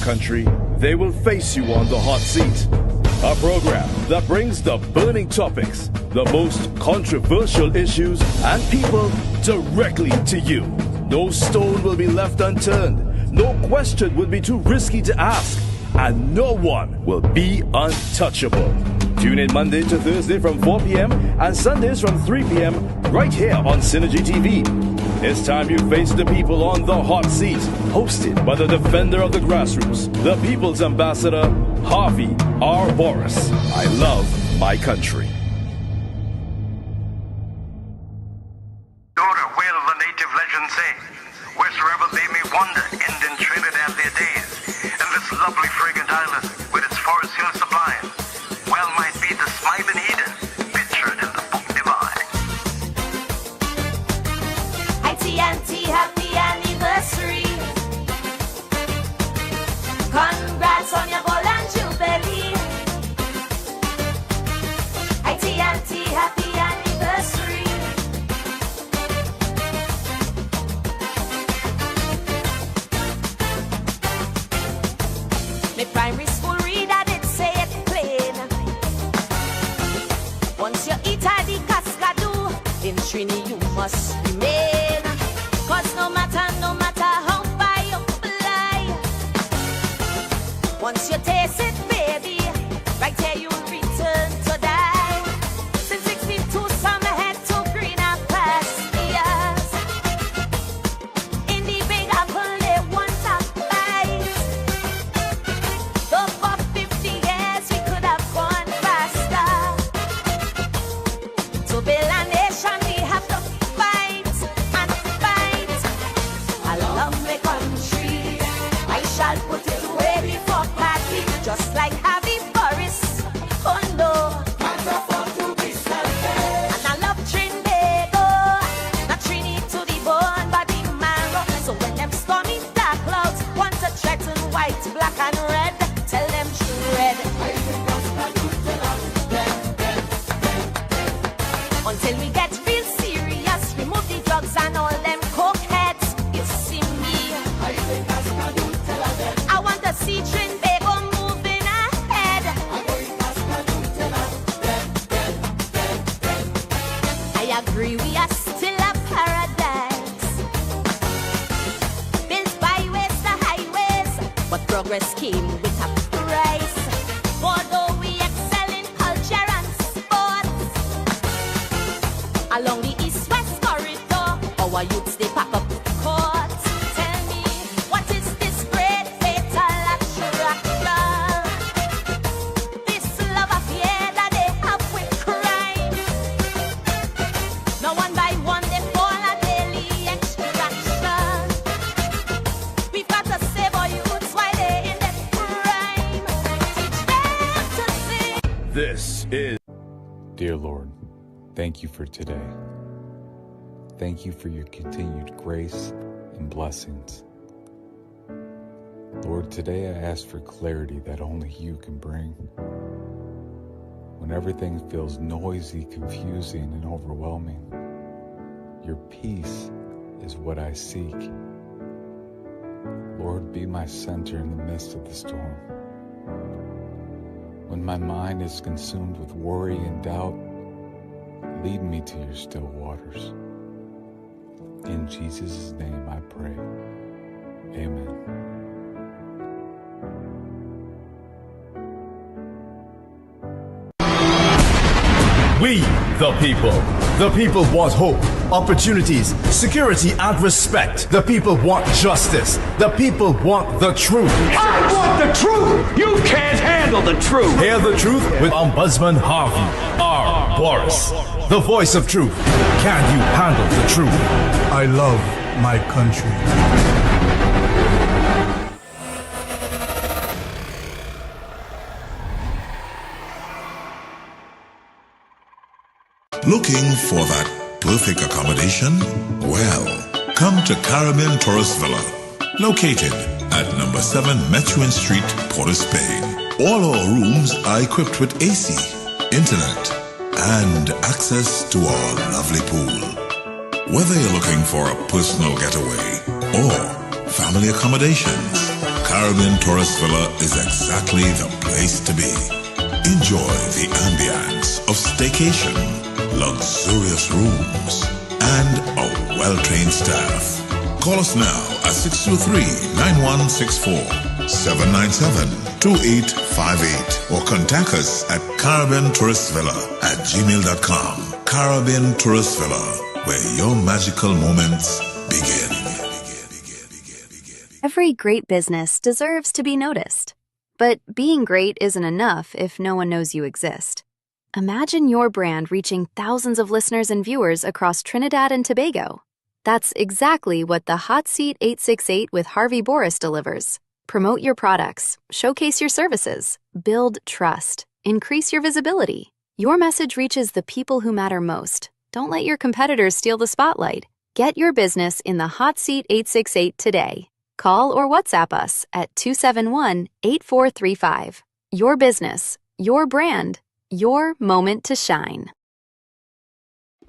country, they will face you on the hot seat. A program that brings the burning topics, the most controversial issues, and people directly to you. No stone will be left unturned. No question will be too risky to ask. And no one will be untouchable. Tune in Monday to Thursday from 4 p.m. and Sundays from 3 p.m. right here on Synergy TV. It's time you face the people on the hot seat. Hosted by the defender of the grassroots, the people's ambassador, Harvey R. Boris. I love my country. Daughter, will the native legend say, wheresoever they may wander, end in Trinidad their days, and this lovely fragrant island with its forest hill sublime, well might be the smiling Eden pictured in the book divine. IT&T, happy anniversary. Congrats on your golden jubilee. IT&T, happy anniversary. My primary school reader did say it plain. Once you eat at the cascadoo, in Trini you must remain. Cause no matter how far you fly, once you taste it, baby, right here you return to die. Since 62, some head to greener pastures. In the Big Apple, they want a bite. Though for 50 years, we could have gone faster. To build a nation, we have to fight and fight. I love my country. I shall put it away before party, just like Harvey Boris. Oh no. And I love Trinbago, not Trini to the bone, but the marrow. So when them stormy dark clouds want to threaten white, black and red, tell them tread. Until we get real serious, remove the drugs and all them coke heads. You see me, I want to see Trinbago moving ahead. I agree, we are still a paradise, built byways to highways, but progress came with a price. Although we excel in culture and sports, along the east-west corridor, our youths they pack up courts. Tell me, what is this great fatal attraction? This love affair that they have with crime. Now one by one they fall a daily extraction. We've got to save our youths while they're in their prime. Teach them to sing. This is Dear Lord, thank you for today. Thank you for your continued grace and blessings. Lord, today I ask for clarity that only you can bring. When everything feels noisy, confusing, and overwhelming, your peace is what I seek. Lord, be my center in the midst of the storm. When my mind is consumed with worry and doubt, lead me to your still waters. In Jesus' name I pray. Amen. we, the people. The people want hope, opportunities, security, and respect. The people want justice. The people want the truth. I want the truth! You can't handle the truth! Hear the truth with Ombudsman Harvey R. Boris, the voice of truth. Can you handle the truth? I love my country. Looking for that perfect accommodation? Well, come to Caribbean Tourist Villa, located at number 7 Methuen Street, Port of Spain. All our rooms are equipped with AC, internet, and access to our lovely pool. Whether you're looking for a personal getaway or family accommodations, Caribbean Tourist Villa is exactly the place to be. Enjoy the ambience of staycation, luxurious rooms, and a well-trained staff. Call us now at 623-9164, 797-2858, or contact us at CaribbeanTouristVilla@gmail.com. Caribbean Tourist Villa, where your magical moments begin. Every great business deserves to be noticed. But being great isn't enough if no one knows you exist. Imagine your brand reaching thousands of listeners and viewers across Trinidad and Tobago. That's exactly what the Hot Seat 868 with Harvey Boris delivers. Promote your products, showcase your services, build trust, increase your visibility. Your message reaches the people who matter most. Don't let your competitors steal the spotlight. Get your business in the Hot Seat 868 today. Call or WhatsApp us at 271-8435. Your business, your brand, your moment to shine.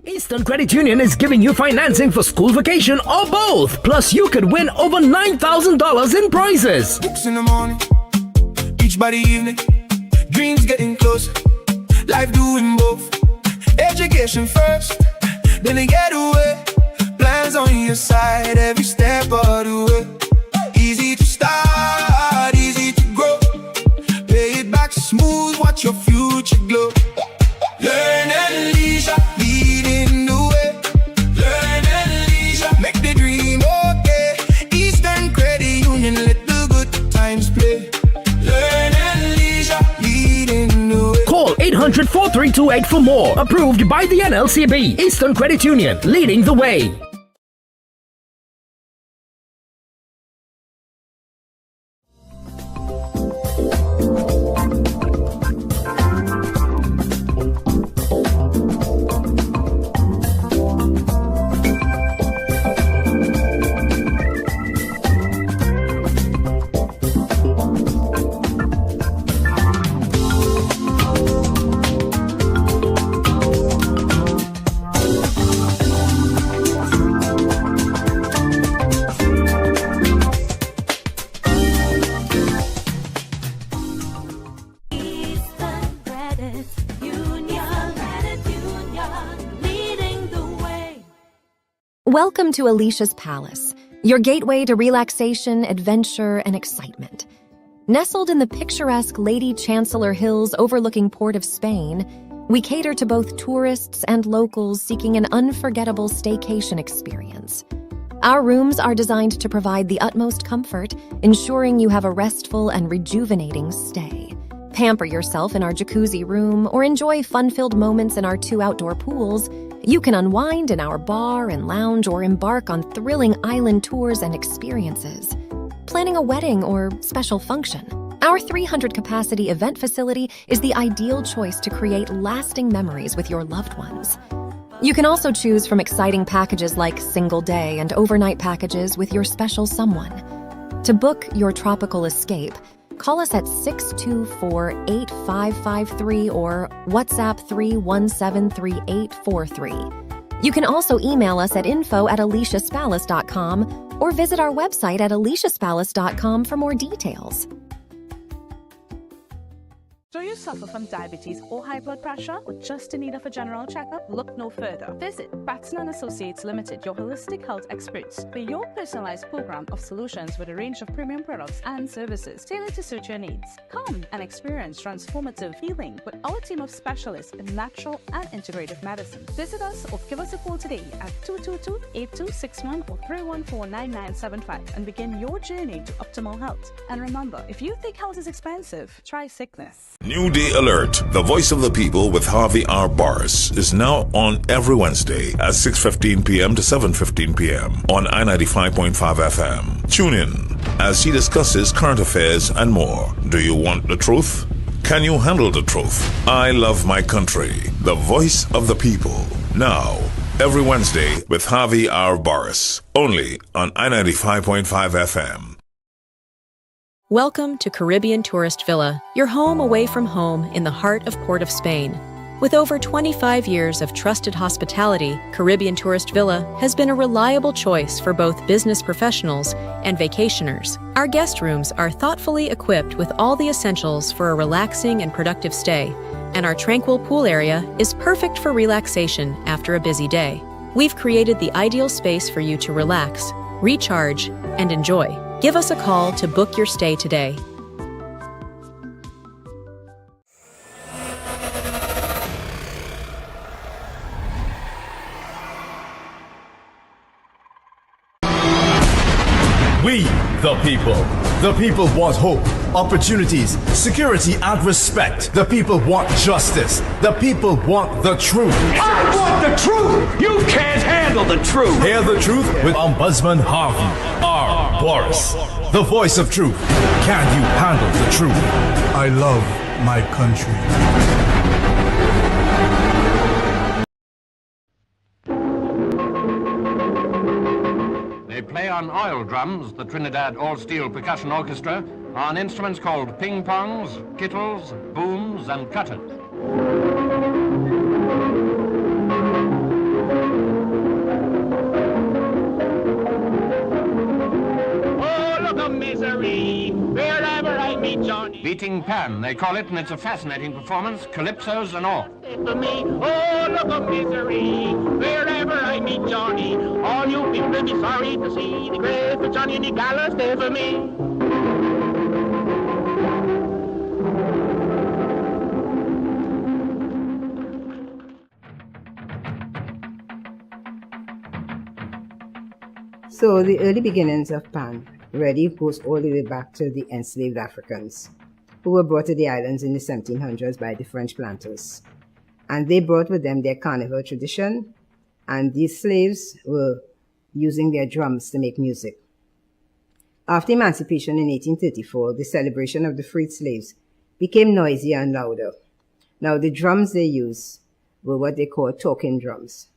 Eastern Credit Union is giving you financing for school vacation or both. Plus, you could win over $9,000 in prizes. Books in the morning, beach by the evening, dreams getting closer, life doing both. Education first, then they get away. Plans on your side every step of the way. Easy to start, easy to grow. Pay it back smooth, watch your future glow. Learn and leisure, leading the way. Learn and leisure, make the dream okay. Eastern Credit Union, let the good times play. Learn and leisure, leading the way. Call 800-4328 for more. Approved by the NLCB. Eastern Credit Union, leading the way. Welcome to Alicia's Palace, your gateway to relaxation, adventure, and excitement. Nestled in the picturesque Lady Chancellor Hills overlooking Port of Spain, we cater to both tourists and locals seeking an unforgettable staycation experience. Our rooms are designed to provide the utmost comfort, ensuring you have a restful and rejuvenating stay. Pamper yourself in our jacuzzi room or enjoy fun-filled moments in our 2 outdoor pools. You can unwind in our bar and lounge or embark on thrilling island tours and experiences. Planning a wedding or special function, our 300-capacity event facility is the ideal choice to create lasting memories with your loved ones. You can also choose from exciting packages like single-day and overnight packages with your special someone. To book your tropical escape, call us at 624-8553 or WhatsApp 3173843. You can also email us at info@aliciaspalace.com or visit our website at aliciaspalace.com for more details. Do you suffer from diabetes or high blood pressure, or just in need of a general checkup? Look no further. Visit Batson & Associates Limited, your holistic health experts, for your personalized program of solutions with a range of premium products and services tailored to suit your needs. Come and experience transformative healing with our team of specialists in natural and integrative medicine. Visit us or give us a call today at 222-8261 or 314-9975 and begin your journey to optimal health. And remember, if you think health is expensive, try sickness. New Day Alert, the voice of the people with Harvey R. Boris, is now on every Wednesday at 6:15 p.m. to 7:15 p.m. on I-95.5 FM. Tune in as he discusses current affairs and more. Do you want the truth? Can you handle the truth? I love my country, the voice of the people. Now, every Wednesday with Harvey R. Boris, only on I-95.5 FM. Welcome to Caribbean Tourist Villa, your home away from home in the heart of Port of Spain. With over 25 years of trusted hospitality, Caribbean Tourist Villa has been a reliable choice for both business professionals and vacationers. Our guest rooms are thoughtfully equipped with all the essentials for a relaxing and productive stay, and our tranquil pool area is perfect for relaxation after a busy day. We've created the ideal space for you to relax, recharge, and enjoy. Give us a call to book your stay today. We, the people. The people want hope, opportunities, security, and respect. The people want justice. The people want the truth. I want the truth! You can't handle the truth! Hear the truth with Ombudsman Harvey R. Boris, the voice of truth. Can you handle the truth? I love my country. They play on oil drums, the Trinidad All-Steel Percussion Orchestra, on instruments called ping-pongs, kittles, booms, and cutters. Oh, look a misery, wherever I meet Johnny. Beating Pan, they call it, and it's a fascinating performance, calypsos and all. For me, oh, look a misery, wherever I meet Johnny. All you people will be sorry to see the grave for Johnny and the gallows there for me. So the early beginnings of Pan really goes all the way back to the enslaved Africans who were brought to the islands in the 1700s by the French planters. And they brought with them their carnival tradition, and these slaves were using their drums to make music. After emancipation in 1834, the celebration of the freed slaves became noisier and louder. Now the drums they used were what they called talking drums.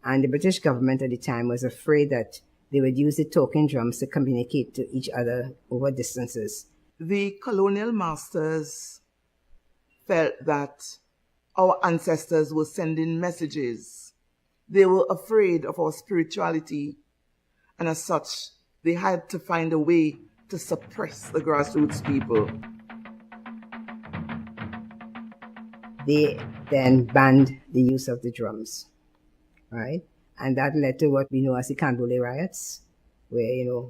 And the British government at the time was afraid that they would use the talking drums to communicate to each other over distances. The colonial masters felt that our ancestors were sending messages. They were afraid of our spirituality, and as such, they had to find a way to suppress the grassroots people. They then banned the use of the drums, right? And that led to what we know as the Canboulay riots, where,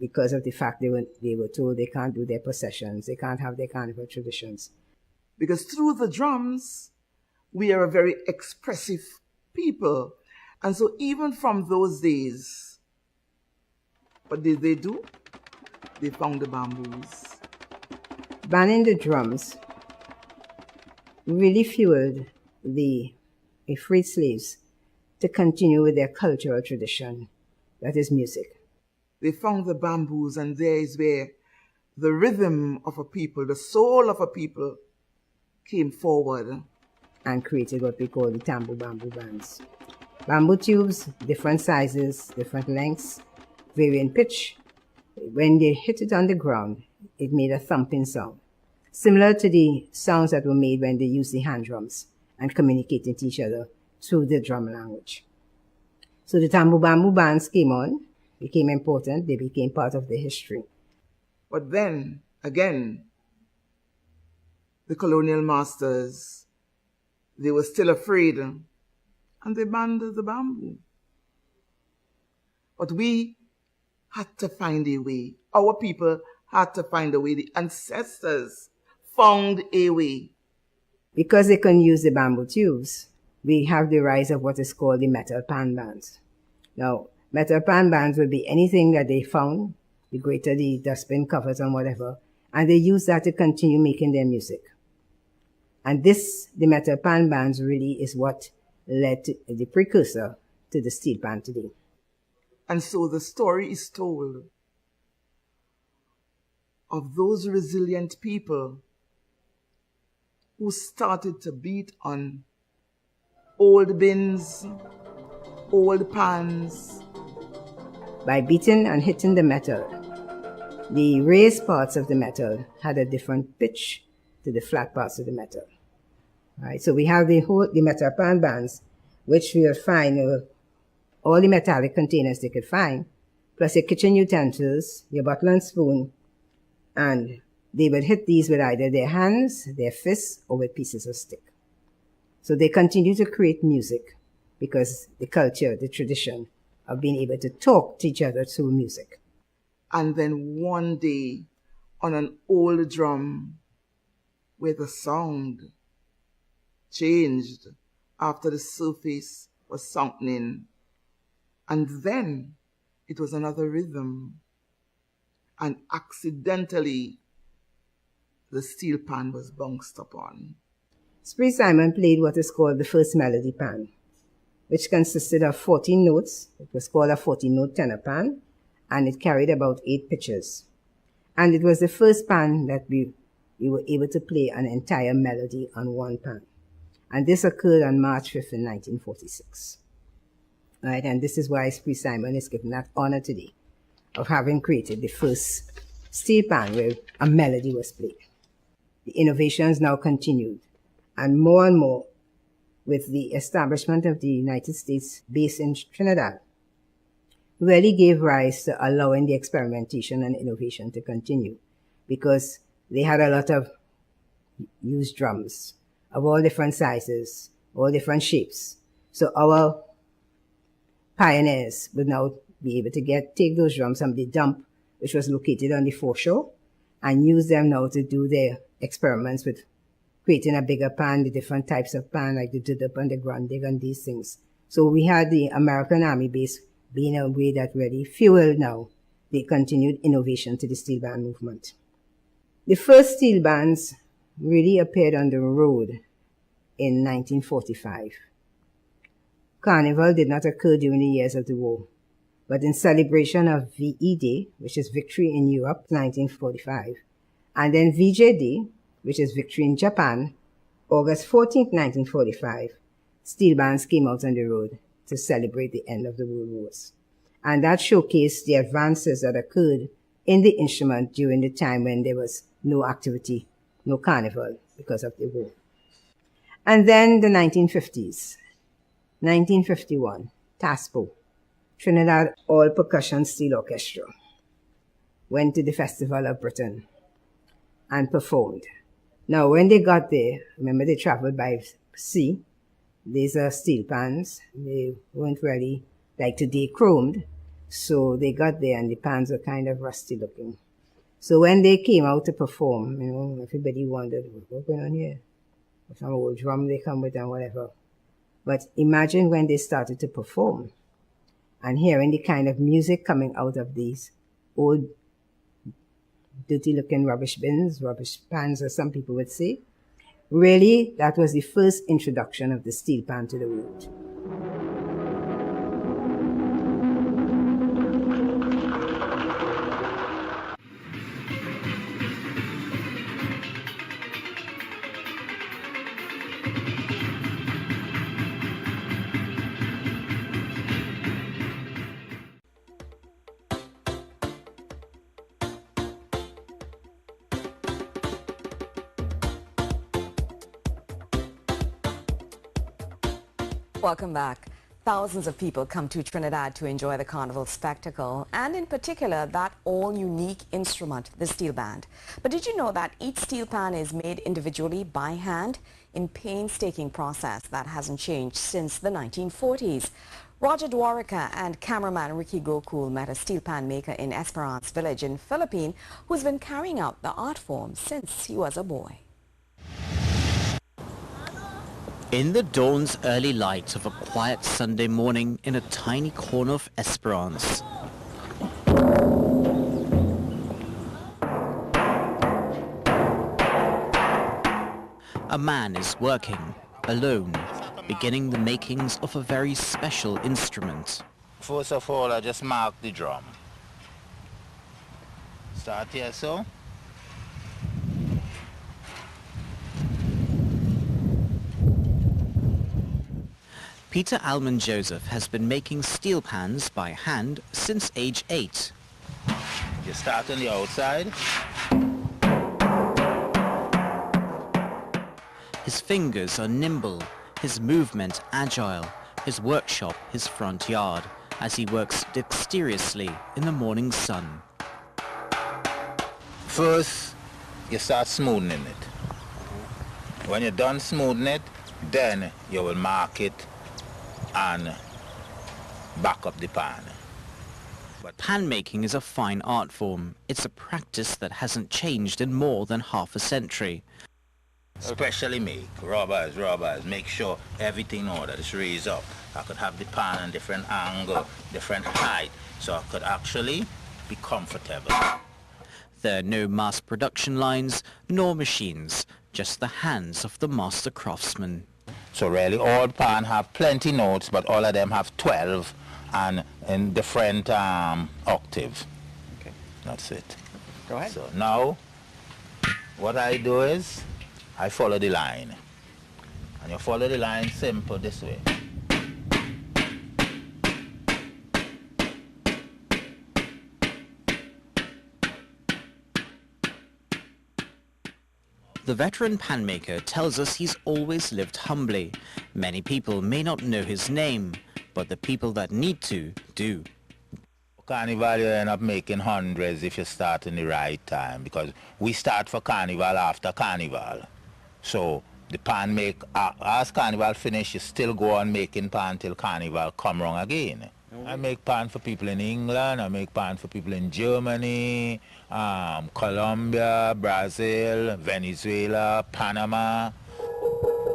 because of the fact they were told they can't do their processions, they can't have their carnival traditions. Because through the drums, we are a very expressive people. And so even from those days, what did they do? They found the bamboos. Banning the drums really fueled the freed slaves to continue with their cultural tradition, that is music. They found the bamboos, and there is where the rhythm of a people, the soul of a people, came forward. And created what we call the Tambu Bamboo bands. Bamboo tubes, different sizes, different lengths, varying pitch. When they hit it on the ground, it made a thumping sound, similar to the sounds that were made when they used the hand drums and communicating to each other through the drum language. So the Tambu Bamboo bands came on, became important, they became part of the history. But then, again, the colonial masters, they were still afraid, and they banned the bamboo. But we had to find a way. Our people had to find a way. The ancestors found a way. Because they couldn't use the bamboo tubes, we have the rise of what is called the metal pan bands. Now, metal pan bands would be anything that they found, the greater the dustbin covers and whatever, and they use that to continue making their music. And this, the metal pan bands, really is what led to the precursor to the steel pan today. And so the story is told of those resilient people who started to beat on old bins, old pans. By beating and hitting the metal, the raised parts of the metal had a different pitch to the flat parts of the metal. Right? So we have the metal pan bands, which we will find all the metallic containers they could find, plus your kitchen utensils, your bottle and spoon, and they would hit these with either their hands, their fists, or with pieces of stick. So they continue to create music because the culture, the tradition of being able to talk to each other through music. And then one day, on an old drum, where the sound changed after the surface was sunken in, and then it was another rhythm, and accidentally the steel pan was bounced upon. Spree Simon played what is called the first melody pan, which consisted of 14 notes. It was called a 14-note tenor pan, and it carried about 8 pitches. And it was the first pan that we were able to play an entire melody on one pan. And this occurred on March 5th in 1946. Right, and this is why Spree Simon is given that honor today of having created the first steel pan where a melody was played. The innovations now continued, and more with the establishment of the United States base in Trinidad really gave rise to allowing the experimentation and innovation to continue, because they had a lot of used drums of all different sizes, all different shapes. So our pioneers would now be able to take those drums from the dump, which was located on the foreshore, and use them now to do their experiments with creating a bigger pan, the different types of pan, like the Dudup and the Grandig and these things. So we had the American Army base being a way that really fueled now the continued innovation to the steel band movement. The first steel bands really appeared on the road in 1945. Carnival did not occur during the years of the war, but in celebration of VE Day, which is Victory in Europe, 1945, and then VJ Day, which is Victory in Japan, August 14, 1945, steel bands came out on the road to celebrate the end of the World Wars. And that showcased the advances that occurred in the instrument during the time when there was no activity, no carnival because of the war. And then the 1950s, 1951, TASPO, Trinidad All Percussion Steel Orchestra, went to the Festival of Britain and performed. Now, when they got there, remember they traveled by sea. These are steel pans. They weren't really, like today, chromed. So they got there and the pans were kind of rusty looking. So when they came out to perform, everybody wondered, what's going on here? Some old drum they come with and whatever. But imagine when they started to perform and hearing the kind of music coming out of these old dirty-looking rubbish bins, rubbish pans, as some people would say. Really, that was the first introduction of the steel pan to the world. Welcome back. Thousands of people come to Trinidad to enjoy the carnival spectacle, and in particular that all-unique instrument, the steel band. But did you know that each steel pan is made individually by hand in painstaking process that hasn't changed since the 1940s? Roger Dwarika and cameraman Ricky Gokul met a steel pan maker in Esperance village in Philippines who's been carrying out the art form since he was a boy. In the dawn's early light of a quiet Sunday morning in a tiny corner of Esperance, a man is working, alone, beginning the makings of a very special instrument. First of all, I just mark the drum. Start here, so. Peter Alman Joseph has been making steel pans by hand since age 8. You start on the outside. His fingers are nimble, his movement agile, his workshop his front yard, as he works dexterously in the morning sun. First, you start smoothing it. When you're done smoothing it, then you will mark it and back up the pan. Pan making is a fine art form. It's a practice that hasn't changed in more than half a century. Especially make rubbers, make sure everything in order is raised up. I could have the pan in different angle, different height, so I could actually be comfortable. There are no mass production lines, nor machines, just the hands of the master craftsman. So really all pan have plenty notes, but all of them have 12 and in different octave. Okay. That's it. Go ahead. So now, what I do is, I follow the line. And you follow the line simple this way. The veteran pan maker tells us he's always lived humbly. Many people may not know his name, but the people that need to do. Carnival, you end up making hundreds if you start in the right time, because we start for carnival after carnival. So the pan make, as carnival finish, you still go on making pan till carnival come round again. I make pan for people in England, I make pan for people in Germany, Colombia, Brazil, Venezuela, Panama.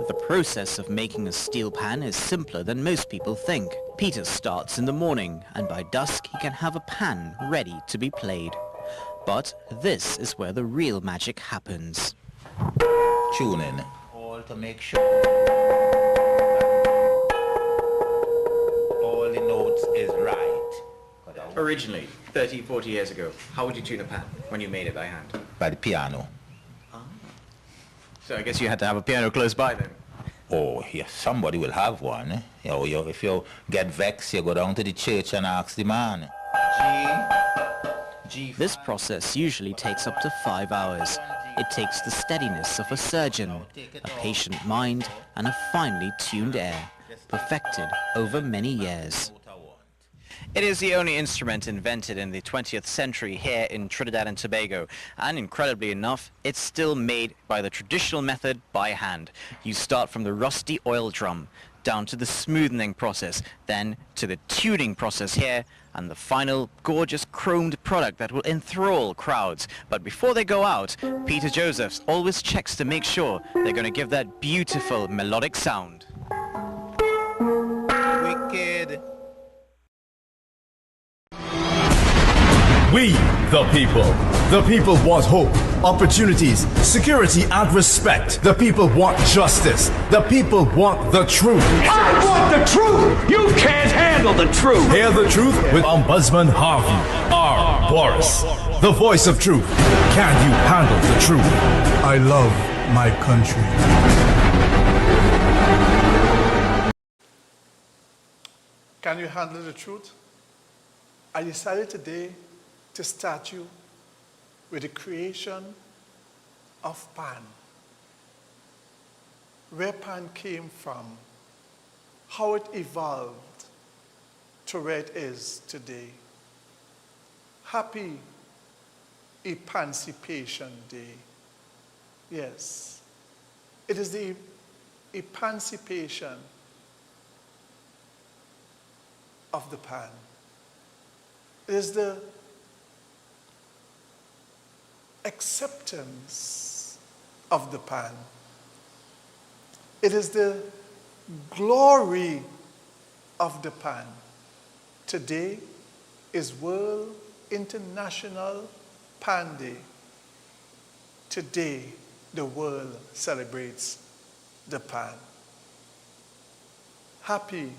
The process of making a steel pan is simpler than most people think. Peter starts in the morning, and by dusk he can have a pan ready to be played. But this is where the real magic happens. Tuning. All to make sure all the notes is right. Originally, 30, 40 years ago, how would you tune a pan when you made it by hand? By the piano. So I guess you had to have a piano close by then. Oh, yes, somebody will have one. Eh? If you get vexed, you go down to the church and ask the man. This process usually takes up to 5 hours. It takes the steadiness of a surgeon, a patient mind, and a finely tuned air, perfected over many years. It is the only instrument invented in the 20th century here in Trinidad and Tobago, and incredibly enough, it's still made by the traditional method by hand. You start from the rusty oil drum, down to the smoothing process, then to the tuning process here, and the final gorgeous chromed product that will enthrall crowds. But before they go out, Peter Josephs always checks to make sure they're going to give that beautiful melodic sound. Wicked. We, the people want hope, opportunities, security and respect. The people want justice. The people want the truth. I want the truth! You can't handle the truth! Hear the truth with Ombudsman Harvey R. Boris, the voice of truth. Can you handle the truth? I love my country. Can you handle the truth? I decided today to start you with the creation of pan. Where pan came from, how it evolved to where it is today. Happy Emancipation Day. Yes, it is the emancipation of the pan. It is the acceptance of the pan. It is the glory of the pan. Today is World International Pan Day. Today, the world celebrates the pan. Happy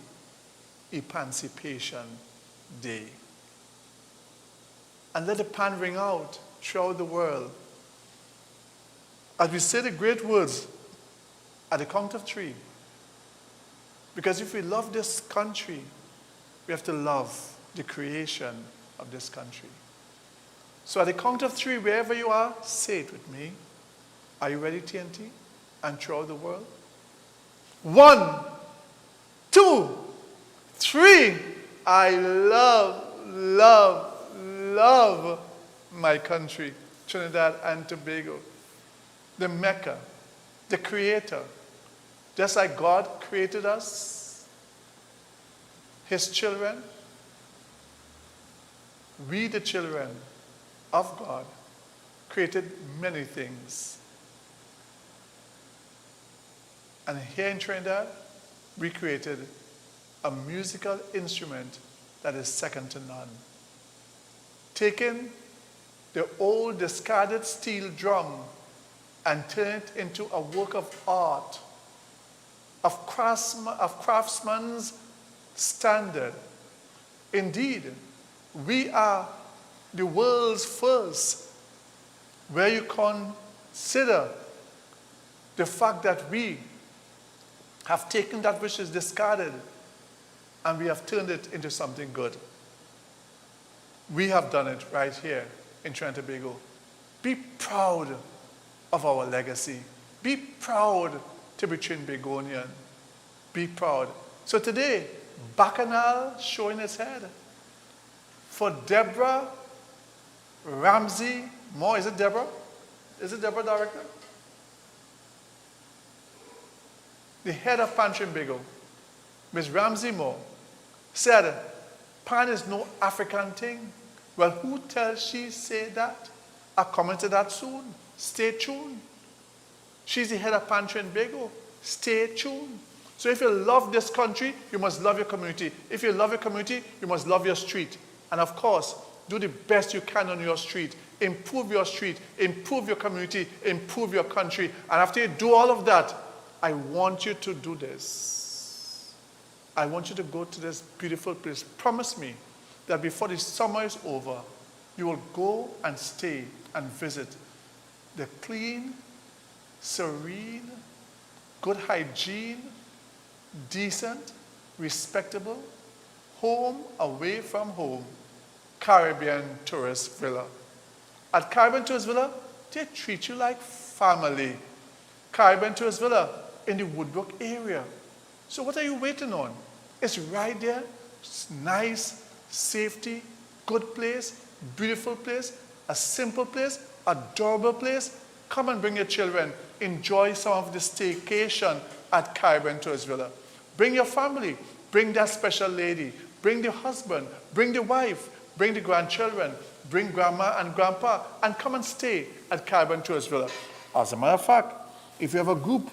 Emancipation Day. And let the pan ring out throughout the world. As we say the great words at the count of 3. Because if we love this country, we have to love the creation of this country. So at the count of 3, wherever you are, say it with me. Are you ready, TNT? and throughout the world? 1, 2, 3. I love, love, love my country, Trinidad and Tobago. The Mecca, the Creator. Just like God created us, His children, we the children of God created many things. And here in Trinidad, we created a musical instrument that is second to none. Taking the old discarded steel drum and turn it into a work of art, of craftsman's standard. Indeed, we are the world's first, where you consider the fact that we have taken that which is discarded and we have turned it into something good. We have done it right here in Trinidad and Tobago. Be proud of our legacy. Be proud to be Trinbagonian. Be proud. So today, Bacchanal showing its head. For Deborah Ramsey Moore, is it Deborah? Is it Deborah, Director? The head of Pan Trinbago, Ms. Ramsey Moore, said, Pan is no African thing. Well, who tells she say that? I'll comment to that soon. Stay tuned. She's the head of Pan Trinbago. Stay tuned. So if you love this country, you must love your community. If you love your community, you must love your street. And of course, do the best you can on your street. Improve your street, improve your community, improve your country. And after you do all of that, I want you to do this. I want you to go to this beautiful place. Promise me that before the summer is over, you will go and stay and visit the clean, serene, good hygiene, decent, respectable, home away from home, Caribbean Tourist Villa. At Caribbean Tourist Villa, they treat you like family. Caribbean Tourist Villa in the Woodbrook area. So what are you waiting on? It's right there. It's nice, safety, good place, beautiful place, a simple place, adorable place. Come and bring your children. Enjoy some of the staycation at Caribbean Tourist Villa. Bring your family. Bring that special lady. Bring the husband. Bring the wife. Bring the grandchildren. Bring grandma and grandpa. And come and stay at Caribbean Tourist Villa. As a matter of fact, if you have a group,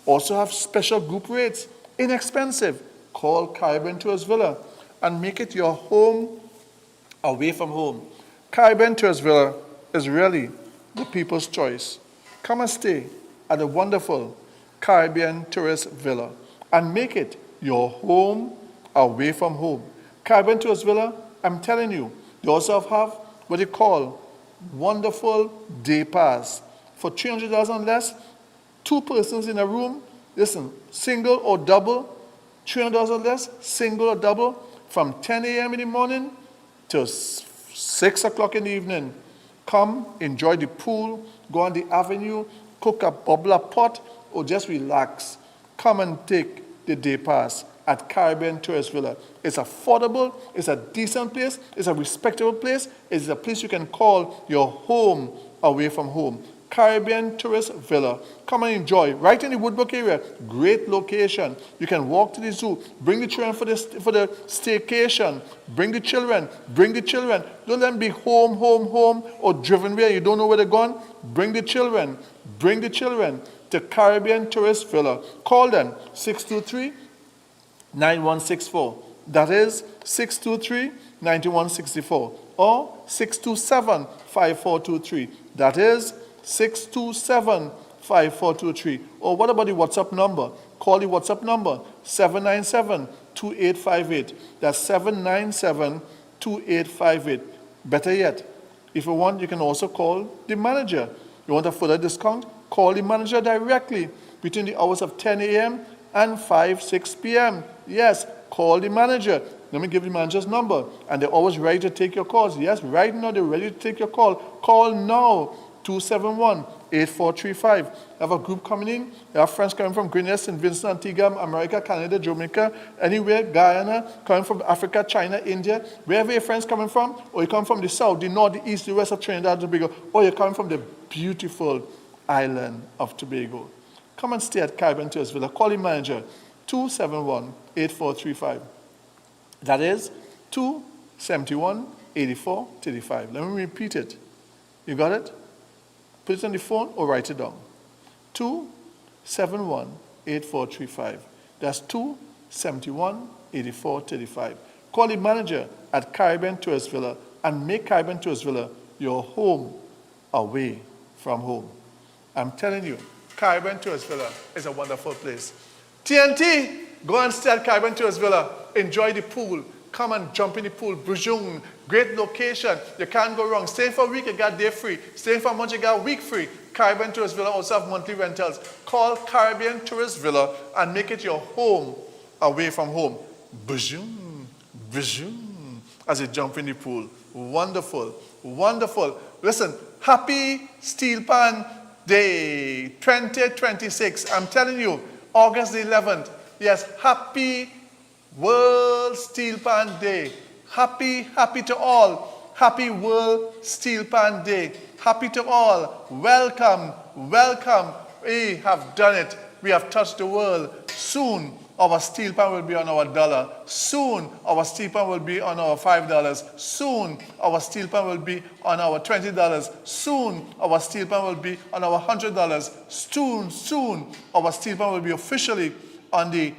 also have special group rates. Inexpensive. Call Caribbean Tourist Villa and make it your home away from home. Caribbean Tourist Villa is really the people's choice. Come and stay at the wonderful Caribbean Tourist Villa and make it your home away from home. Caribbean Tourist Villa, I'm telling you, they also have what they call wonderful day pass. For $300 and less, 2 persons in a room, listen, single or double, $300 or less, single or double, from 10 a.m. in the morning till 6 o'clock in the evening. Come, enjoy the pool, go on the avenue, cook a bubbler pot, or just relax. Come and take the day pass at Caribbean Tourist Villa. It's affordable, it's a decent place, it's a respectable place, it's a place you can call your home away from home. Caribbean Tourist Villa. Come and enjoy. Right in the Woodbrook area. Great location. You can walk to the zoo. Bring the children for the staycation. Bring the children. Bring the children. Don't let them be home, or driven where you don't know where they're going. Bring the children. Bring the children to Caribbean Tourist Villa. Call them 623-9164. That is 623-9164. Or 627-5423. That is 627-5423. Or what about the WhatsApp number? Call the WhatsApp number 797-2858. That's 797-2858. Better yet, if you want, you can also call the manager. You want a further discount? Call the manager directly between the hours of 10 a.m. and 6 p.m. Yes, call the manager. Let me give the manager's number. And they're always ready to take your calls. Yes, right now they're ready to take your call. Call now. 271 8435. You have a group coming in. You have friends coming from Grenada, St. Vincent, Antigua, America, Canada, Jamaica, anywhere, Guyana, coming from Africa, China, India, wherever your friends coming from, or you come from the south, the north, the east, the west of Trinidad and Tobago, or you're coming from the beautiful island of Tobago. Come and stay at Caribbean Tours Villa. Call the manager, 271-8435. That is 271-8435. Let me repeat it. You got it? Put it on the phone or write it down. 271-8435. That's 271-8435. Call the manager at Caribbean Tours Villa and make Caribbean Tours Villa your home away from home. I'm telling you, Caribbean Tours Villa is a wonderful place. TNT, go and stay at Caribbean Tours Villa. Enjoy the pool. Come and jump in the pool. Bujung, great location. You can't go wrong. Stay for a week, you got day free. Stay for a month, you got week free. Caribbean Tourist Villa also have monthly rentals. Call Caribbean Tourist Villa and make it your home away from home. Bujung, bujung, as you jump in the pool. Wonderful, wonderful. Listen, happy Steel Pan Day 2026. I'm telling you, August the 11th. Yes, happy World Steel Pan Day. Happy to all. Happy World Steel Pan Day. Happy to all. Welcome, welcome. We have done it. We have touched the world. Soon, our steel pan will be on our $1. Soon, our steel pan will be on our $5. Soon, our steel pan will be on our $20. Soon, our steel pan will be on our $100. Soon, our steel pan will be officially on the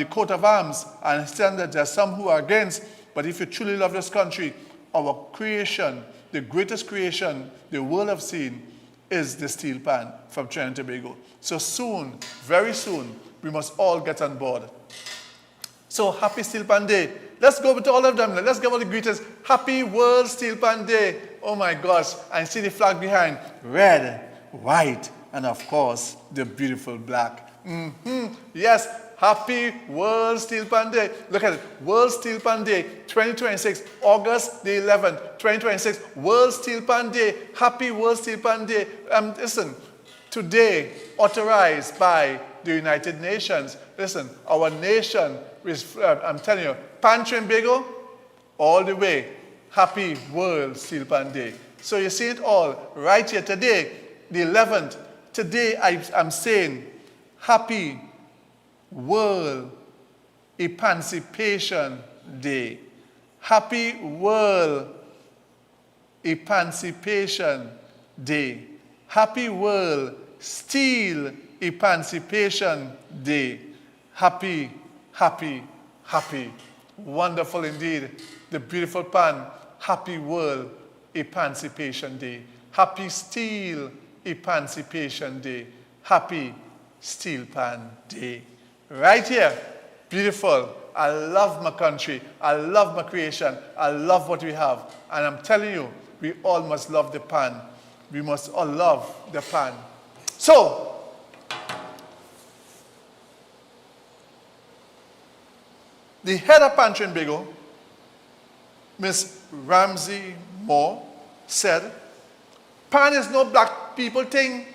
coat of arms. I understand that there are some who are against, but if you truly love this country, our creation, the greatest creation the world has seen, is the steel pan from Trinidad and Tobago. So soon, very soon, we must all get on board. So happy Steel Pan Day. Let's go to all of them. Let's give all the greetings. Happy World Steel Pan Day. Oh my gosh, I see the flag behind. Red, white, and of course, the beautiful black. Yes, happy World Steel Pan Day. Look at it. World Steel Pan Day 2026, August the 11th, 2026. World Steel Pan Day. Happy World Steel Pan Day. Listen, today, authorized by the United Nations. Listen, our nation is, I'm telling you, Pan Trinbago, all the way. Happy World Steel Pan Day. So you see it all right here today, the 11th. Today, I'm saying, happy World Emancipation Day. Happy World Emancipation Day. Happy World Steel Emancipation Day. Happy, happy, happy. Wonderful indeed. The beautiful pan. Happy World Emancipation Day. Happy Steel Emancipation Day. Happy Steel Pan Day. Right here. Beautiful. I love my country. I love my creation. I love what we have. And I'm telling you, we all must love the pan. We must all love the pan. So, the head of Pan Trinbago, Miss Ramsey Moore, said, pan is no black people thing.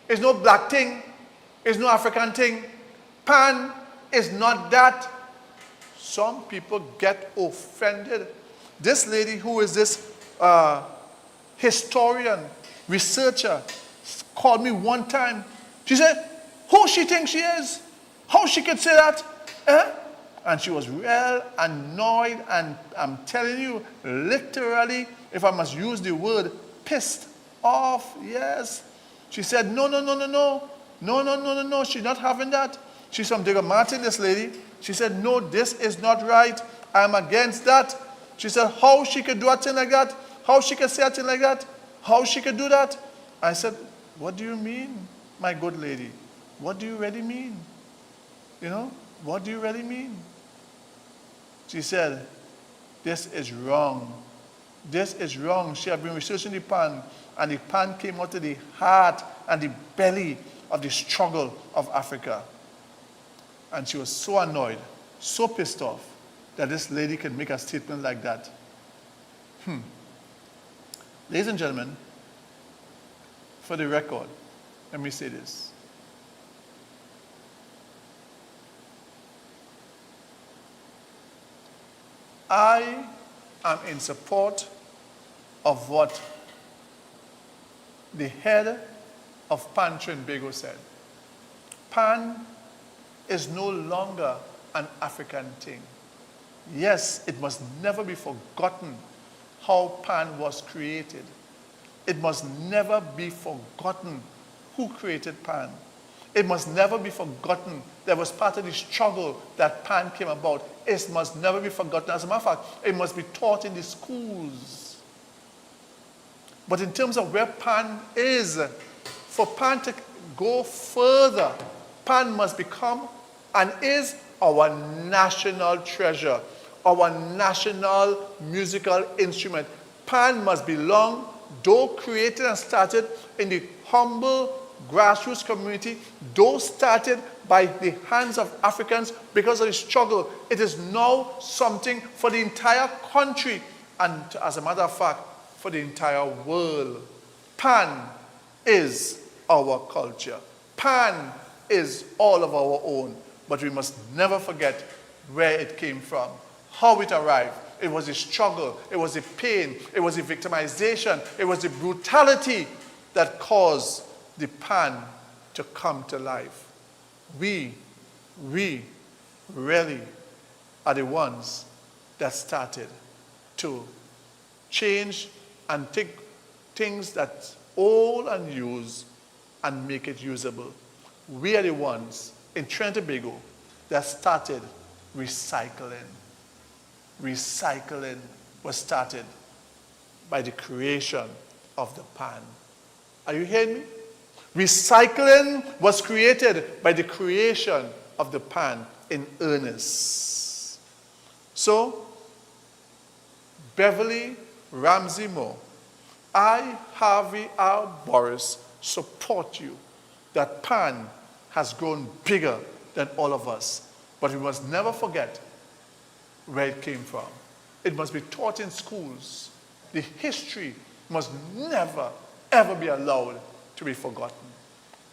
It's no black thing. It's no African thing. Pan is not that. Some people get offended. This lady, who is this historian, researcher, called me one time. She said, who she thinks she is? How she could say that? And she was real annoyed, and I'm telling you, literally, if I must use the word, pissed off. Yes. She said, no, she's not having that. She's from Diego Martin, this lady. She said, no, this is not right. I'm against that. She said, how she could do a thing like that? How she could say a thing like that? How she could do that? I said, what do you mean, my good lady? What do you really mean? You know, what do you really mean? She said, this is wrong. This is wrong. She had been researching the pan, and the pan came out of the heart and the belly of the struggle of Africa. And she was so annoyed, so pissed off, that this lady can make a statement like that. Ladies and gentlemen, for the record, let me say this. I am in support of what the head of Pan Trinbago said. Pan is no longer an African thing. Yes, it must never be forgotten how Pan was created. It must never be forgotten who created Pan. It must never be forgotten that was part of the struggle that Pan came about. It must never be forgotten. As a matter of fact, it must be taught in the schools. But in terms of where Pan is, for Pan to go further, Pan must become and is our national treasure, our national musical instrument. Pan must belong, though created and started in the humble grassroots community, though started by the hands of Africans because of the struggle, it is now something for the entire country and, as a matter of fact, for the entire world. Pan is our culture. Pan is all of our own, but we must never forget where it came from, how it arrived. It was a struggle, it was a pain, it was a victimization, it was the brutality that caused the Pan to come to life. We really are the ones that started to change and take things that's old and used and make it usable. We are the ones in Trinidad and Tobago that started recycling. Recycling was started by the creation of the Pan. Are you hearing me? Recycling was created by the creation of the Pan in earnest. So, Beverly Ramsey Moore, I, Harvey R. Boris, support you that Pan has grown bigger than all of us. But we must never forget where it came from. It must be taught in schools. The history must never, ever be allowed to be forgotten.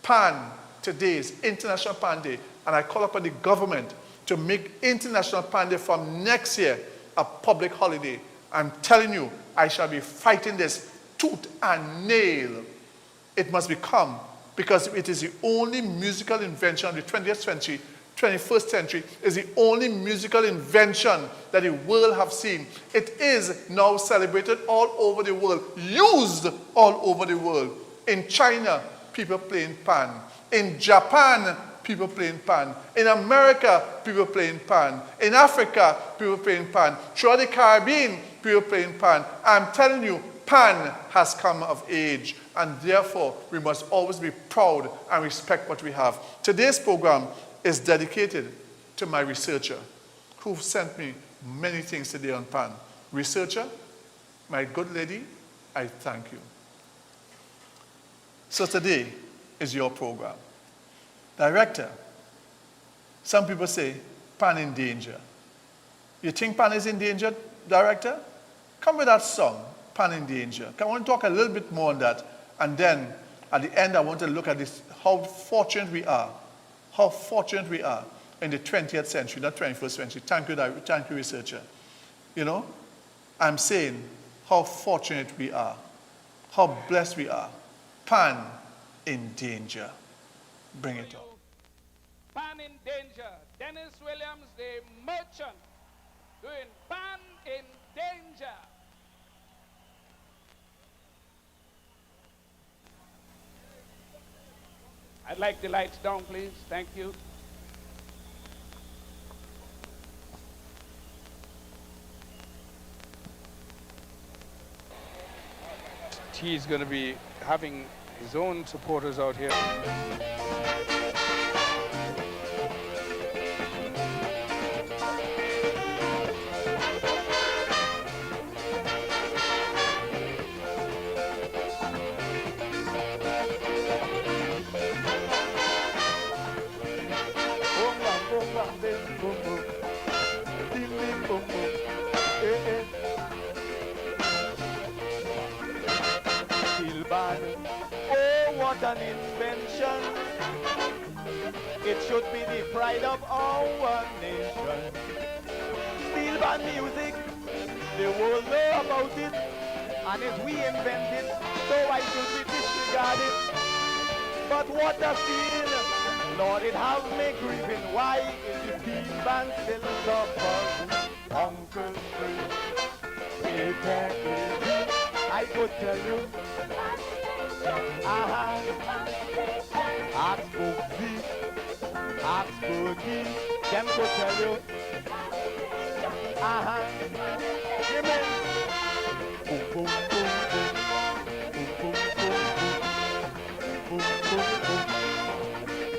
Pan, today is International Pan Day, and I call upon the government to make International Pan Day from next year a public holiday. I'm telling you, I shall be fighting this tooth and nail. It must become, because it is the only musical invention of the 20th century, 21st century, is the only musical invention that the world have seen. It is now celebrated all over the world, used all over the world. In China, people playing Pan. In Japan, people playing Pan. In America, people playing Pan. In Africa, people playing Pan. Throughout the Caribbean, people playing Pan. I'm telling you, Pan has come of age, and therefore we must always be proud and respect what we have. Today's program is dedicated to my researcher, who sent me many things today on Pan. Researcher, my good lady, I thank you. So today is your program. Director, some people say Pan in danger. You think Pan is in danger, Director? Come with that song, Pan in Danger. I want to talk a little bit more on that, and then at the end I want to look at this, how fortunate we are in the 20th century, not 21st century. Thank you, researcher. You know, I'm saying how fortunate we are, how blessed we are. Pan in danger. Bring it up. Pan in danger. Dennis Williams, the merchant, doing Pan in danger. I'd like the lights down, please. Thank you. He's going to be having his own supporters out here. An invention. nation. It should be the pride of our nation. Steel band music, the world know about it, and if we invent it, so why should we disregard it? But what a feel, Lord, it have me grieving. Why is the steel band still suffering? Uncle Phil, I could tell you. Ask Booksy, ask Boogie, them could tell you. Give me. Boom, boom, boom, boom. Boom, boom, boom, boom. Boom, boom, boom.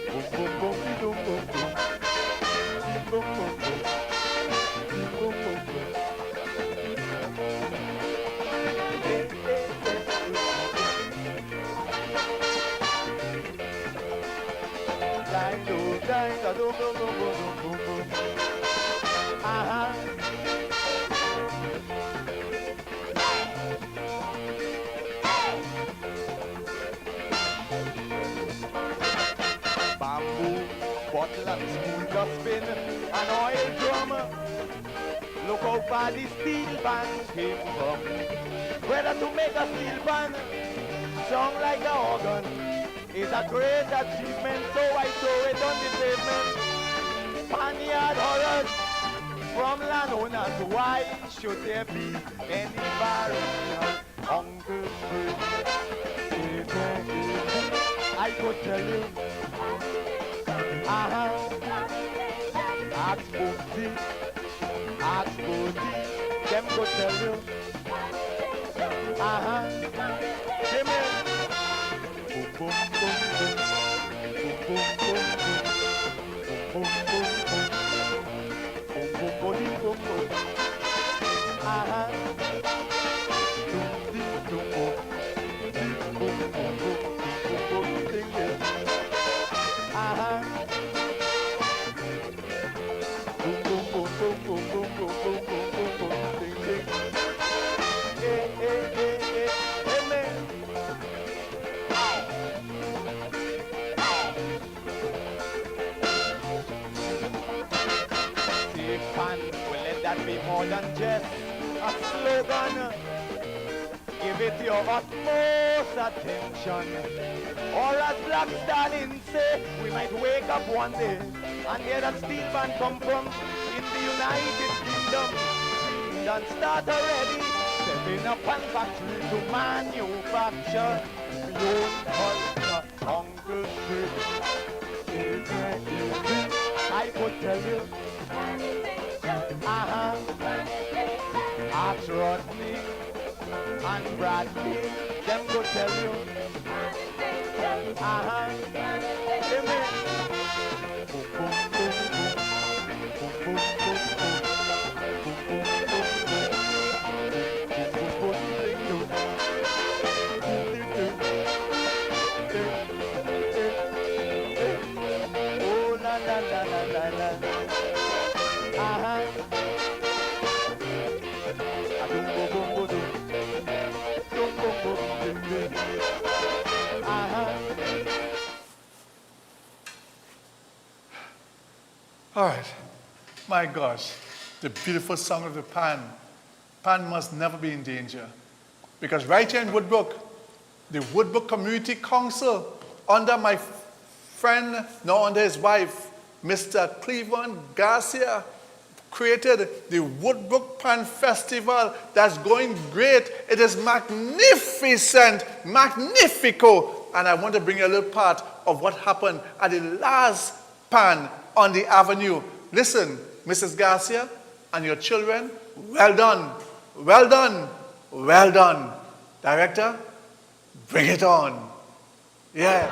Boom, boom, boom, boom, boom, boom. Boom, boom, boom. Boom, boom, boom. Bamboo, bottle and spoon dustbin, an oil drum. Look how far the steel band came from. Whether to make a steel band sound like an organ is a great achievement, so I throw it on the pavement. Panyard horrors from landowners, why should there be any barrier? Uncle Phil, I could tell you. Ask Booksy, ask Boogie, them could tell you. Give me. Boom, boom, boom, boom. Boom, boom, boom, boom. Boom, boom, boom, boom. Boom, boom, boom, boom, boom. Boom, boom, boom, boom. Boom, boom, boom, boom. Boom, boom, ding, ding. Boom, boom, boom, boom, boom, boom, boom, boom, boom, boom, ding, ding. Hey, hey, hey, hey, hey, man. Pan, well, let that be more than just a slogan. Give it your utmost attention. Or as Black Stalin say, we might wake up one day and hear that steel band come from in the United Kingdom. Don't start already, setting up a factory to manufacture your own culture. Uncle Phil, I could tell you. Ask Rodney and Bradley, them go tell you. Give me. Boom, boom, boom, boom. Boom, boom, boom, boom. Boom, boom, boom, boom. Boom, boom, boom, oh, la, la, la, la, la, la. All right, my gosh, the beautiful song of the pan. Pan must never be in danger. Because right here in Woodbrook, the Woodbrook Community Council, under my friend, now under his wife, Mr. Cleveland Garcia, created the Woodbrook Pan Festival that's going great. It is magnificent, magnifico. And I want to bring you a little part of what happened at the last pan on the avenue. Listen, Mrs. Garcia and your children, well done, well done, well done. Director, bring it on. Yeah.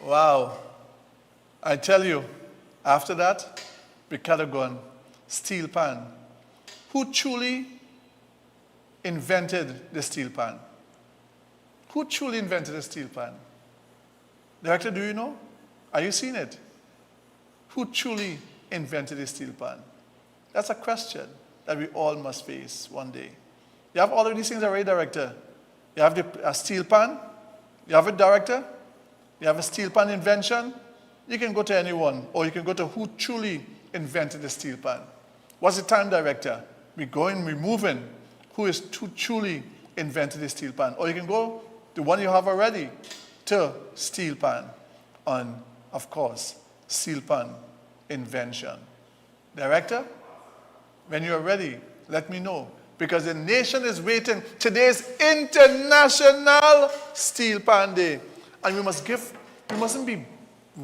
Wow. I tell you, after that, we could have gone steel pan. Who truly invented the steel pan? Who truly invented the steel pan? Director, do you know? Are you seeing it? Who truly invented the steel pan? That's a question that we all must face one day. You have all of these things already, Director. You have a steel pan. You have a Director. You have a steel pan invention. You can go to anyone, or you can go to who truly invented the steel pan. What's the time, Director? We're moving. Who is truly invented the steel pan? Or you can go, the one you have already, to steel pan. And, of course, steel pan invention. Director, when you are ready, let me know. Because the nation is waiting. Today is International Steel Pan Day. And we mustn't be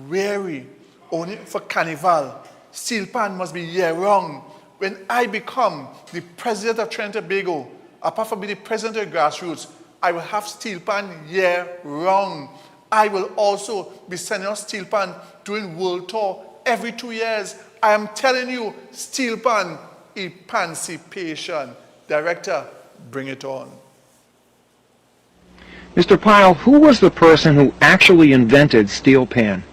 weary only for Carnival. Steel pan must be year-round. When I become the president of Trinidad and Tobago, apart from being the president of the grassroots, I will have steel pan year-round. I will also be sending out steel pan doing world tour every 2 years. I am telling you, steel pan, emancipation. Director, bring it on. Mr. Pyle, who was the person who actually invented steel pan?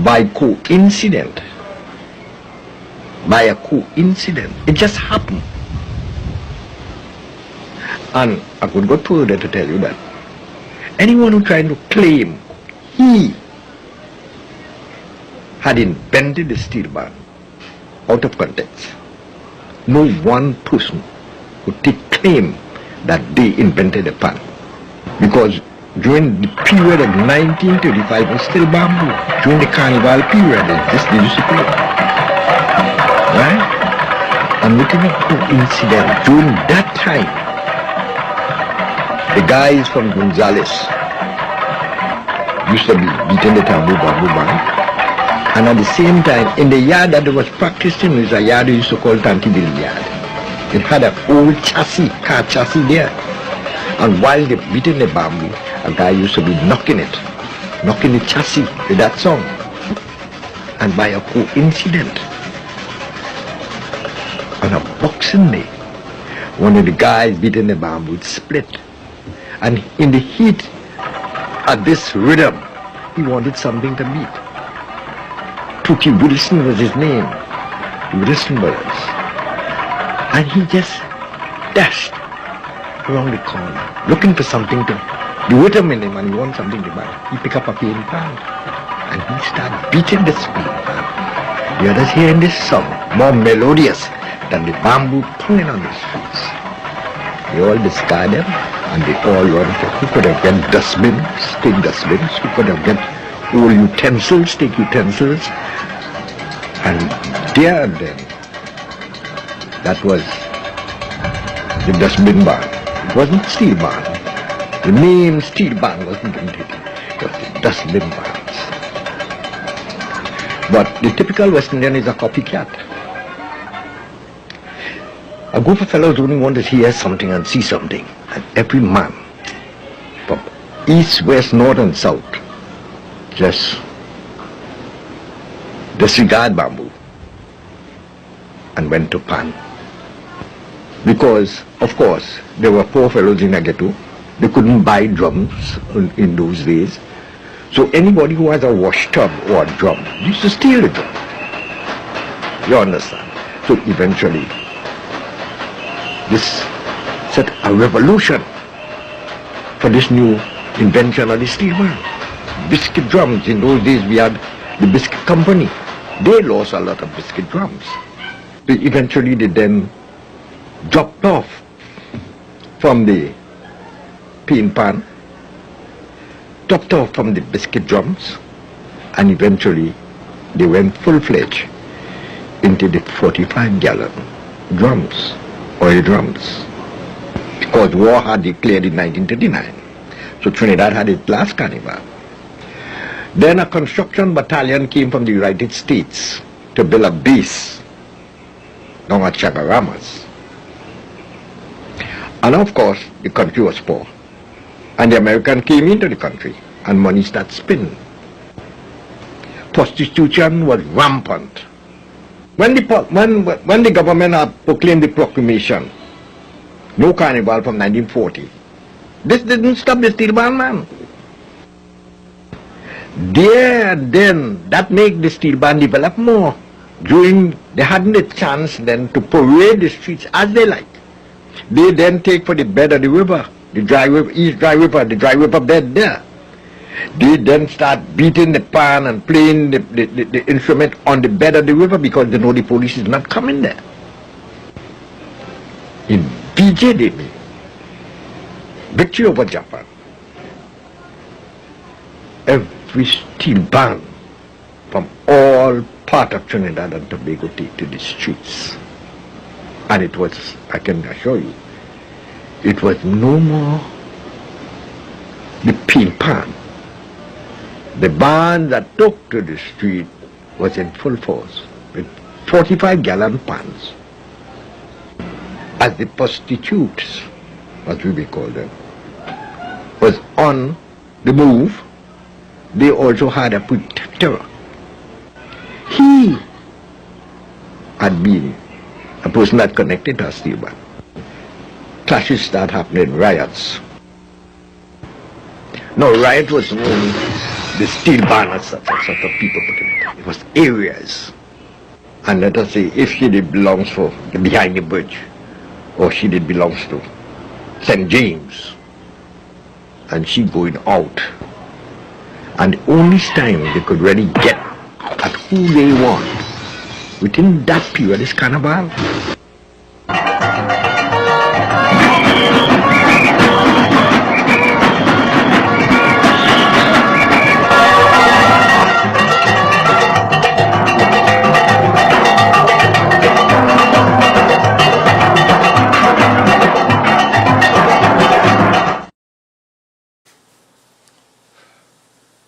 By coincidence. By a coincidence. It just happened. And I could go further to tell you that anyone who tried to claim he had invented the steel pan out of context, no one person would take claim that they invented the pan. Because during the period of 1935, it was still bamboo. During the Carnival period, they used to play. Right? And looking at the incident, during that time, the guys from Gonzales used to be beating the bamboo band. And at the same time, in the yard that they was practicing, is a yard they used to call Tantiville Yard. It had an old chassis, car chassis there. And while they beating the bamboo, a guy used to be knocking the chassis with that song. And by a coincidence, on a Boxing Day, one of the guys beating the bamboo, it split. And in the heat of this rhythm, he wanted something to beat. Tookie Wilson was his name, Wilson Brothers. And he just dashed around the corner, looking for something to do with him in him, and he wanted something to buy. He picked up a paint pan, and he started beating this paint pan. The others hearing this song, more melodious than the bamboo pounding on the streets. They all discard them, and they all run for who could have get dustbins, take dustbins, who could have get old utensils, take utensils, and there and then, that was the dustbin ban. It wasn't steel ban. The name steel ban wasn't invented. It was the dustbin bans. But the typical West Indian is a copycat. A group of fellows only want to hear something and see something. And every man, from east, west, north and south, just disregard bamboo and went to pan. Because, of course, there were poor fellows in the ghetto. They couldn't buy drums in those days. So anybody who has a wash tub or a drum used to steal the drum. You understand? So eventually, this set a revolution for this new invention of the steel pan. Biscuit drums. In those days, we had the biscuit company. They lost a lot of biscuit drums. Eventually, they then dropped off from the paint pan, dropped off from the biscuit drums, and eventually they went full-fledged into the 45-gallon drums, oil drums, because war had declared in 1939. So Trinidad had its last carnival. Then a construction battalion came from the United States to build a base down at Chagaramas. And of course, the country was poor. And the American came into the country and money started spinning. prostitution was rampant. When the government had proclaimed the proclamation, no carnival from 1940, this didn't stop the steel band, man. There then, that made the steel band develop more. They hadn't a chance then to parade the streets as they like. They then take for the bed of the river, the dry river, East Dry River, the dry river bed there. They then start beating the pan and playing the instrument on the bed of the river because they know the police is not coming there. In VJ Day, victory over Japan, every steel band from all part of Trinidad and Tobago take to the streets. And it was, I can assure you, it was no more the peel pan. The band that took to the street was in full force with 45-gallon pans. As the prostitutes, as we may call them, was on the move, they also had a protector. He had been a person that connected to a steel band. Clashes start happening, riots. No, riot was only the steel band as such of people put in it. It was areas. And let us say, if she did belongs for behind the bridge, or she did belongs to St. James, and she going out, and the only time they could really get at who they want within that period is Carnival.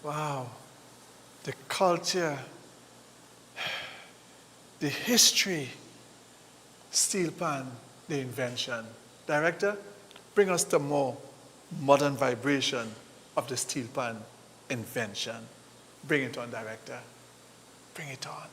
Wow, the culture, the history, steel pan, the invention. Director, bring us to more modern vibration of the steel pan invention. Bring it on, Director. Bring it on.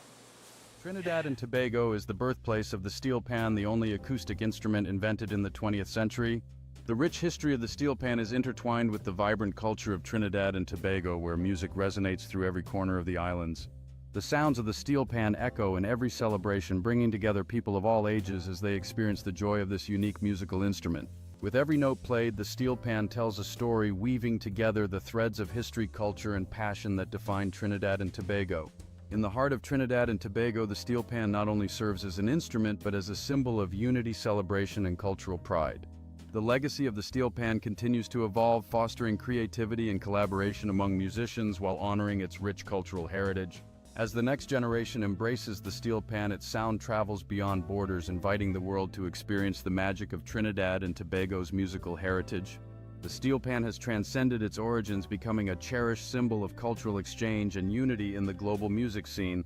Trinidad and Tobago is the birthplace of the steel pan, the only acoustic instrument invented in the 20th century. The rich history of the steel pan is intertwined with the vibrant culture of Trinidad and Tobago, where music resonates through every corner of the islands. The sounds of the steel pan echo in every celebration, bringing together people of all ages as they experience the joy of this unique musical instrument. With every note played, the steel pan tells a story, weaving together the threads of history, culture, and passion that define Trinidad and Tobago. In the heart of Trinidad and Tobago, the steel pan not only serves as an instrument, but as a symbol of unity, celebration, and cultural pride. The legacy of the steel pan continues to evolve, fostering creativity and collaboration among musicians while honoring its rich cultural heritage. As the next generation embraces the steel pan, its sound travels beyond borders, inviting the world to experience the magic of Trinidad and Tobago's musical heritage. The steel pan has transcended its origins, becoming a cherished symbol of cultural exchange and unity in the global music scene.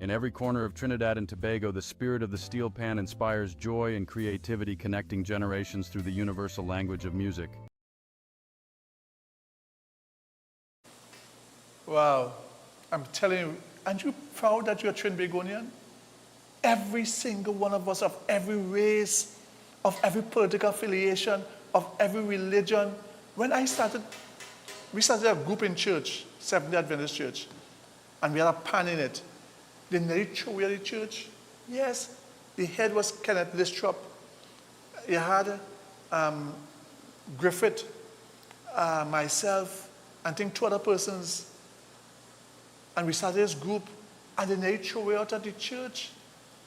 In every corner of Trinidad and Tobago, the spirit of the steel pan inspires joy and creativity, connecting generations through the universal language of music. Wow, I'm telling you, aren't you proud that you're Trinbagonian? Every single one of us, of every race, of every political affiliation, of every religion. When we started a group in church, Seventh-day Adventist Church, and we had a pan in it. They nearly threw away the church. Yes, the head was Kenneth Listrop. You had Griffith, myself, and I think 2 other persons. And we started this group, and they nearly threw away out of the church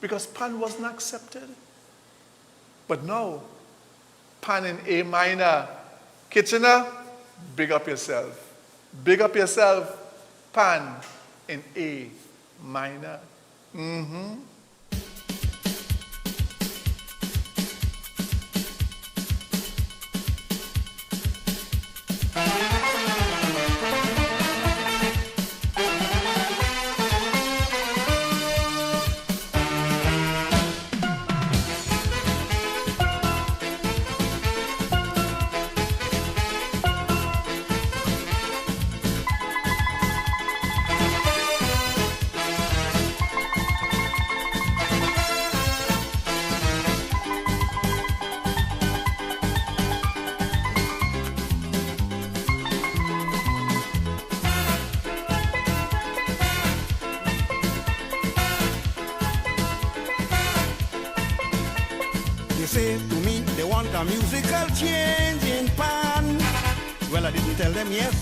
because pan wasn't accepted. But now, pan in A minor. Kitchener, big up yourself. Big up yourself. Pan in A minor. a musical change in pan. Well, I didn't tell them yes,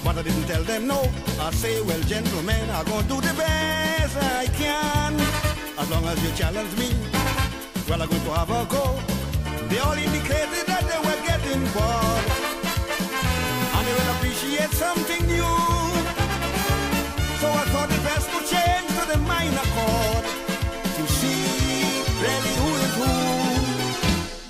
but I didn't tell them no. I say, well, gentlemen, I'm going to do the best I can. As long as you challenge me, well, I'm going to have a go. They all indicated that they were getting bored, and they will appreciate something new. So I thought it best to change to the minor chord to see really who is who.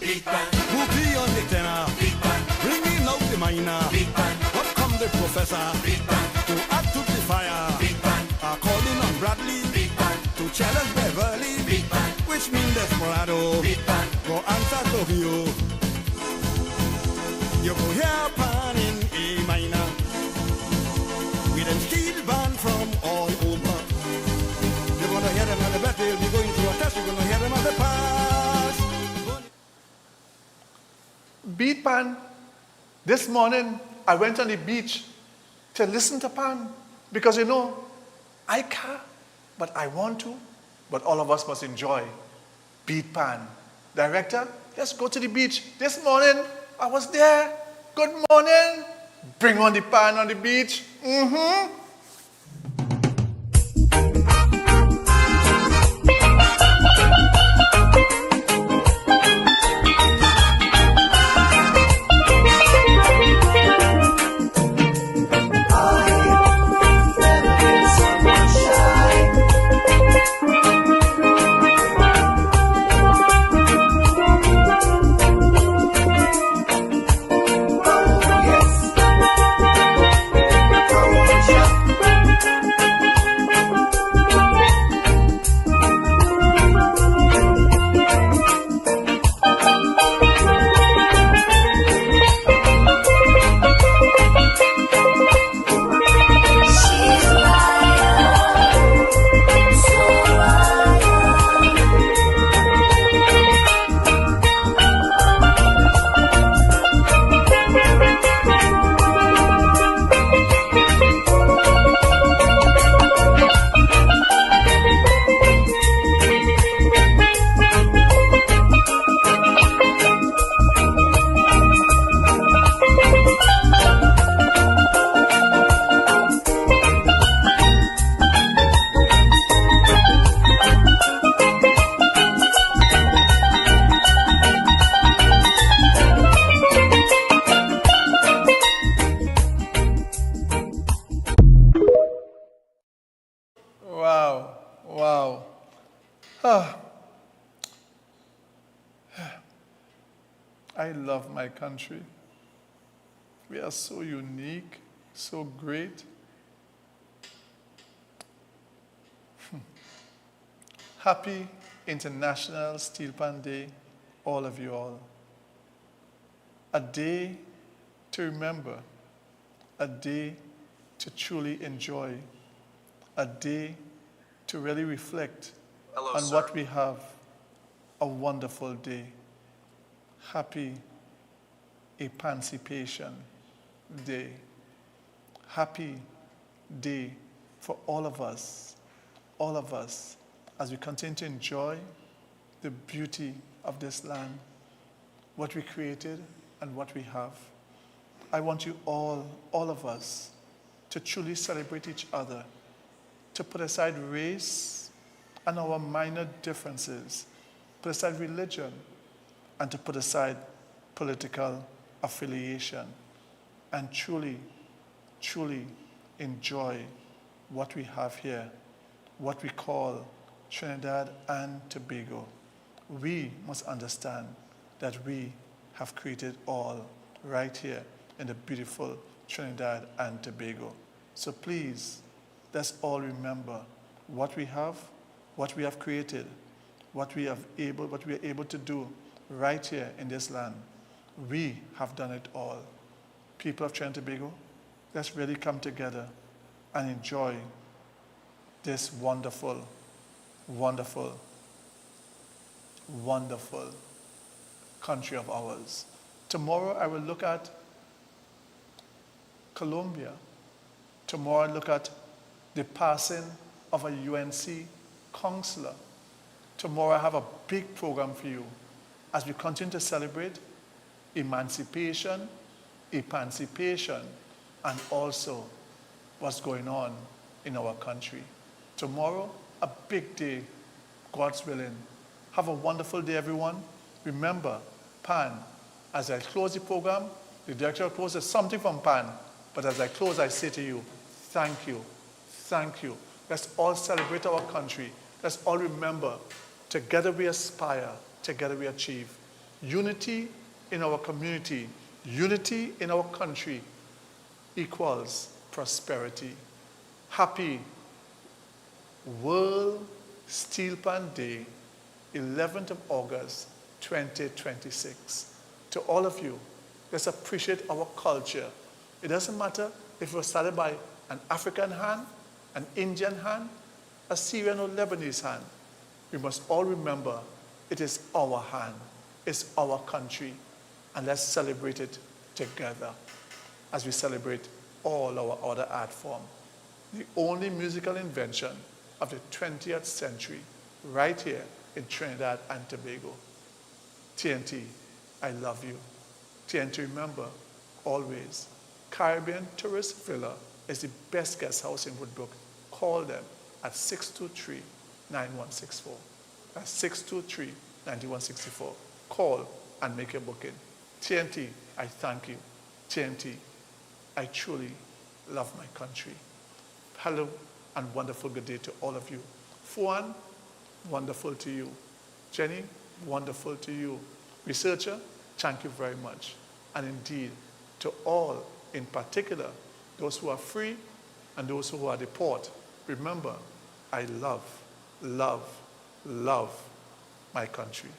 Big band. Who play on the tenor? Big band. Bringing out the minor. Big band. What come the professor? Big band. To add to the fire. Big band. Calling on Bradley. Big band. To challenge Beverly. Big band. Which means Desperado. Big band. Go answer Tokyo. You go hear pan in A minor. With them steel band from all over. You're gonna hear them at the battle. You're going through a test. You're gonna hear them at the pass. Beat pan. This morning, I went on the beach to listen to pan. Because you know, I can't, but I want to. But all of us must enjoy beat pan. Director, let's go to the beach. This morning, I was there. Good morning. Bring on the pan on the beach. Mm-hmm. I love my country. We are so unique, so great. Happy International Steel Pan Day, all of you all. A day to remember, a day to truly enjoy, a day to really reflect on what we have. A wonderful day. Happy Emancipation Day. Happy day for all of us, as we continue to enjoy the beauty of this land, what we created and what we have. I want you all of us, to truly celebrate each other, to put aside race and our minor differences, put aside religion, and to put aside political affiliation, and truly, truly enjoy what we have here, what we call Trinidad and Tobago. We must understand that we have created all right here in the beautiful Trinidad and Tobago. So please, let's all remember what we have created, what we are able to do right here in this land. We have done it all. People of Trinidad and Tobago, let's really come together and enjoy this wonderful, wonderful, wonderful country of ours. Tomorrow I will look at Colombia. Tomorrow I look at the passing of a UNC counselor. Tomorrow I have a big program for you. as we continue to celebrate emancipation, and also what's going on in our country. Tomorrow, a big day, God's willing. Have a wonderful day, everyone. Remember, PAN. As I close the program, the director closes something from PAN, but as I close, I say to you, thank you, thank you. Let's all celebrate our country. Let's all remember, together we aspire, together we achieve. Unity in our community, unity in our country equals prosperity. Happy World Steel Pan Day, 11th of August, 2026. To all of you, let's appreciate our culture. It doesn't matter if it was started by an African hand, an Indian hand, a Syrian or Lebanese hand. We must all remember it is our hand, it's our country, and let's celebrate it together as we celebrate all our other art forms. The only musical invention of the 20th century, right here in Trinidad and Tobago. TNT, I love you. TNT, remember, always, Caribbean Tourist Villa is the best guest house in Woodbrook. Call them at 623-9164. That's 623-9164. Call and make your booking. TNT, I thank you. TNT, I truly love my country. Hello and wonderful good day to all of you. Fuan, wonderful to you. Jenny, wonderful to you. Researcher, thank you very much. And indeed, to all, in particular, those who are free and those who are deported, remember, I love, love, love my country.